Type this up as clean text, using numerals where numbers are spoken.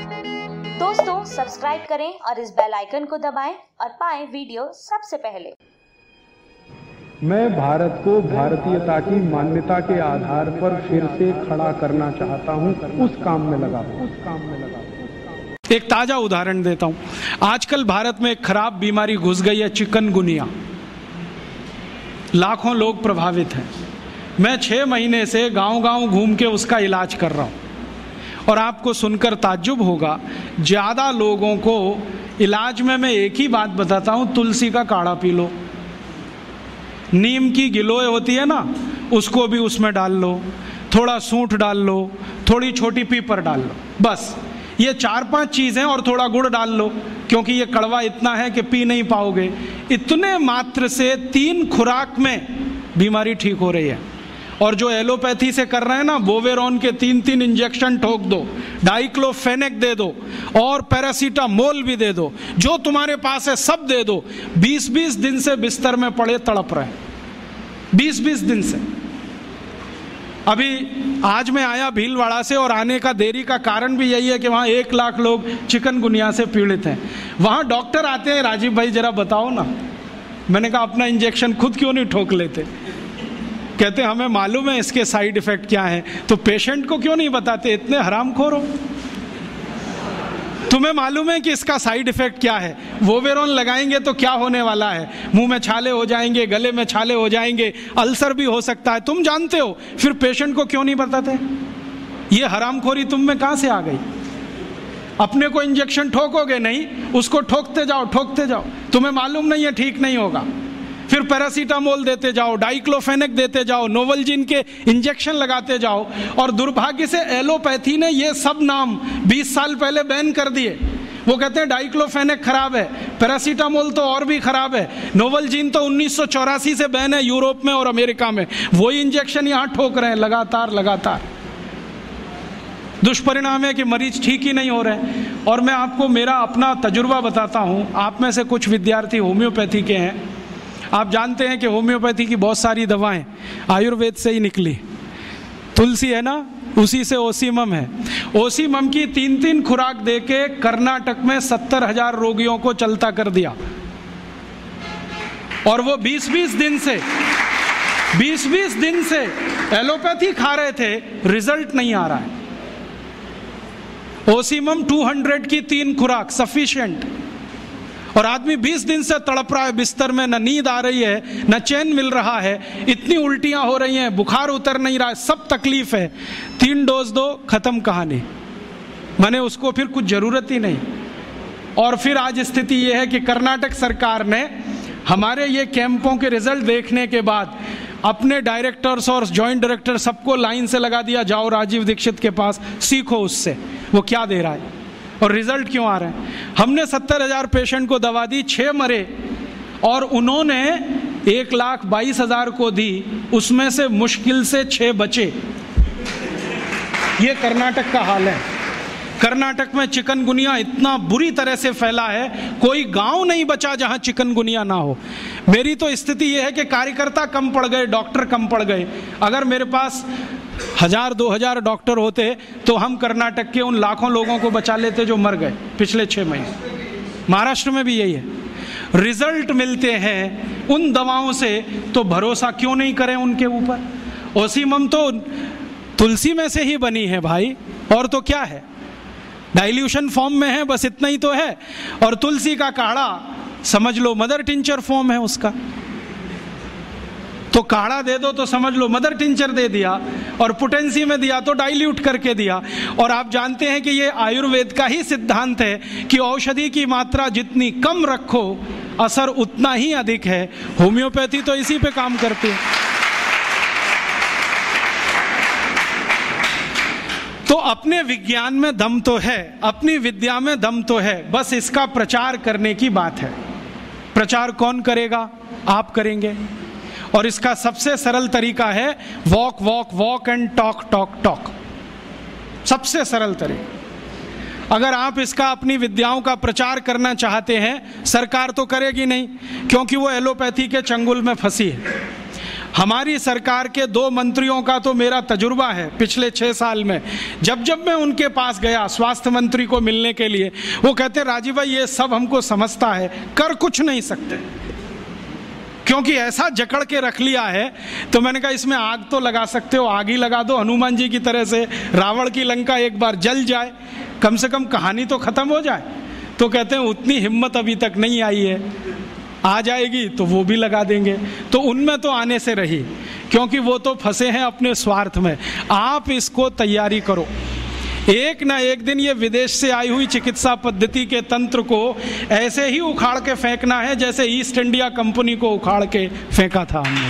दोस्तों सब्सक्राइब करें और इस बेल आइकन को दबाएं और पाएं वीडियो सबसे पहले। मैं भारत को भारतीयता की मान्यता के आधार पर फिर से खड़ा करना चाहता हूं, उस काम में लगा हूं। एक ताजा उदाहरण देता हूं। आजकल भारत में एक खराब बीमारी घुस गई है, चिकनगुनिया। लाखों लोग प्रभावित हैं। मैं 6 महीने से गांव-गांव घूम के उसका इलाज कर रहा हूं और आपको सुनकर ताज्जुब होगा, ज्यादा लोगों को इलाज में मैं एक ही बात बताता हूं, तुलसी का काढ़ा पी लो, नीम की गिलोय होती है ना, उसको भी उसमें डाल लो, थोड़ा सूंठ डाल लो, थोड़ी छोटी पीपर डाल लो, बस ये 4-5 चीजें, और थोड़ा गुड़ डाल लो क्योंकि ये कड़वा इतना है कि पी नहीं पाओगे। इतने मात्र से 3 खुराक में बीमारी ठीक हो रही है। और जो एलोपैथी से कर रहे हैं ना, बोवेरॉन के 3-3 इंजेक्शन ठोक दो, डाइक्लोफेनेक दे दो और पैरासीटामोल भी दे दो, जो तुम्हारे पास है सब दे दो। 20-20 दिन से बिस्तर में पड़े तड़प रहे, 20-20 दिन से। अभी आज मैं आया भीलवाड़ा से, और आने का देरी का कारण भी यही है कि वहाँ 1 लाख लोग चिकनगुनिया से पीड़ित हैं। वहाँ डॉक्टर आते हैं, राजीव भाई जरा बताओ ना। मैंने कहा अपना इंजेक्शन खुद क्यों नहीं ठोक लेते? कहते हमें मालूम है इसके साइड इफेक्ट क्या है, तो पेशेंट को क्यों नहीं बताते? इतने हरामखोर हो, तुम्हें मालूम है कि इसका साइड इफेक्ट क्या है? वोवेरॉन लगाएंगे तो क्या होने वाला है? मुंह में छाले हो जाएंगे, गले में छाले हो जाएंगे, अल्सर भी हो सकता है, तुम जानते हो, फिर पेशेंट को क्यों नहीं बताते? ये हरामखोरी तुम में कहां से आ गई? अपने को इंजेक्शन ठोकोगे नहीं, उसको ठोकते जाओ, तुम्हें मालूम नहीं है ठीक नहीं होगा, फिर पैरासीटामोल देते जाओ, डाइक्लोफेनेक देते जाओ, नोवलजिन के इंजेक्शन लगाते जाओ। और दुर्भाग्य से एलोपैथी ने ये सब नाम 20 साल पहले बैन कर दिए। वो कहते हैं डाइक्लोफेनेक खराब है, पैरासीटामोल तो और भी खराब है, नोवलजिन तो 1984 से बैन है यूरोप में और अमेरिका में, वही इंजेक्शन यहाँ ठोक रहे हैं लगातार। दुष्परिणाम है कि मरीज ठीक ही नहीं हो रहे। और मैं आपको मेरा अपना तजुर्बा बताता हूँ। आप में से कुछ विद्यार्थी होम्योपैथी के हैं, आप जानते हैं कि होम्योपैथी की बहुत सारी दवाएं आयुर्वेद से ही निकली। तुलसी है ना, उसी से ओसीमम है। ओसीमम की 3-3 खुराक देके कर्नाटक में 70,000 रोगियों को चलता कर दिया, और वो 20-20 दिन से एलोपैथी खा रहे थे, रिजल्ट नहीं आ रहा है। ओसीमम 200 की 3 खुराक सफिशिएंट, और आदमी 20 दिन से तड़प रहा है बिस्तर में, न नींद आ रही है, न चैन मिल रहा है, इतनी उल्टियां हो रही हैं, बुखार उतर नहीं रहा है, सब तकलीफ है। 3 डोज दो, खत्म कहानी। मैंने उसको फिर कुछ जरूरत ही नहीं। और फिर आज स्थिति यह है कि कर्नाटक सरकार ने हमारे ये कैंपों के रिजल्ट देखने के बाद अपने डायरेक्टर्स और जॉइंट डायरेक्टर सबको लाइन से लगा दिया, जाओ राजीव दीक्षित के पास, सीखो उससे वो क्या दे रहा है और रिजल्ट क्यों आ रहे हैं। हमने 70,000 पेशेंट को दवा दी, 6 मरे, और उन्होंने 1,22,000 को दी, उसमें से मुश्किल से 6 बचे। ये कर्नाटक का हाल है। कर्नाटक में चिकनगुनिया इतना बुरी तरह से फैला है, कोई गांव नहीं बचा जहां चिकनगुनिया ना हो। मेरी तो स्थिति यह है कि कार्यकर्ता कम पड़ गए, डॉक्टर कम पड़ गए। अगर मेरे पास 1,000-2,000 डॉक्टर होते तो हम कर्नाटक के उन लाखों लोगों को बचा लेते जो मर गए पिछले 6 महीने। महाराष्ट्र में भी यही है। रिजल्ट मिलते हैं उन दवाओं से, तो भरोसा क्यों नहीं करें उनके ऊपर? ओसीमम तो तुलसी में से ही बनी है भाई, और तो क्या है, डाइल्यूशन फॉर्म में है, बस इतना ही तो है। और तुलसी का काढ़ा समझ लो मदर टिंचर फॉर्म है उसका, तो काढ़ा दे दो तो समझ लो मदर टिंचर दे दिया, और पोटेंसी में दिया तो डाइल्यूट करके दिया। और आप जानते हैं कि ये आयुर्वेद का ही सिद्धांत है कि औषधि की मात्रा जितनी कम रखो, असर उतना ही अधिक है। होम्योपैथी तो इसी पे काम करती है। तो अपने विज्ञान में दम तो है, अपनी विद्या में दम तो है, बस इसका प्रचार करने की बात है। प्रचार कौन करेगा? आप करेंगे। और इसका सबसे सरल तरीका है वॉक एंड टॉक। सबसे सरल तरीका। अगर आप इसका अपनी विद्याओं का प्रचार करना चाहते हैं, सरकार तो करेगी नहीं क्योंकि वो एलोपैथी के चंगुल में फंसी है। हमारी सरकार के 2 मंत्रियों का तो मेरा तजुर्बा है पिछले 6 साल में। जब जब मैं उनके पास गया स्वास्थ्य मंत्री को मिलने के लिए, वो कहते राजीव भाई ये सब हमको समझता है, कर कुछ नहीं सकते, क्योंकि ऐसा जकड़ के रख लिया है। तो मैंने कहा इसमें आग तो लगा सकते हो, आग ही लगा दो, हनुमान जी की तरह से रावण की लंका एक बार जल जाए, कम से कम कहानी तो खत्म हो जाए। तो कहते हैं उतनी हिम्मत अभी तक नहीं आई है, आ जाएगी तो वो भी लगा देंगे। तो उनमें तो आने से रही, क्योंकि वो तो फंसे हैं अपने स्वार्थ में। आप इसको तैयारी करो, एक ना एक दिन ये विदेश से आई हुई चिकित्सा पद्धति के तंत्र को ऐसे ही उखाड़ के फेंकना है जैसे ईस्ट इंडिया कंपनी को उखाड़ के फेंका था हमने।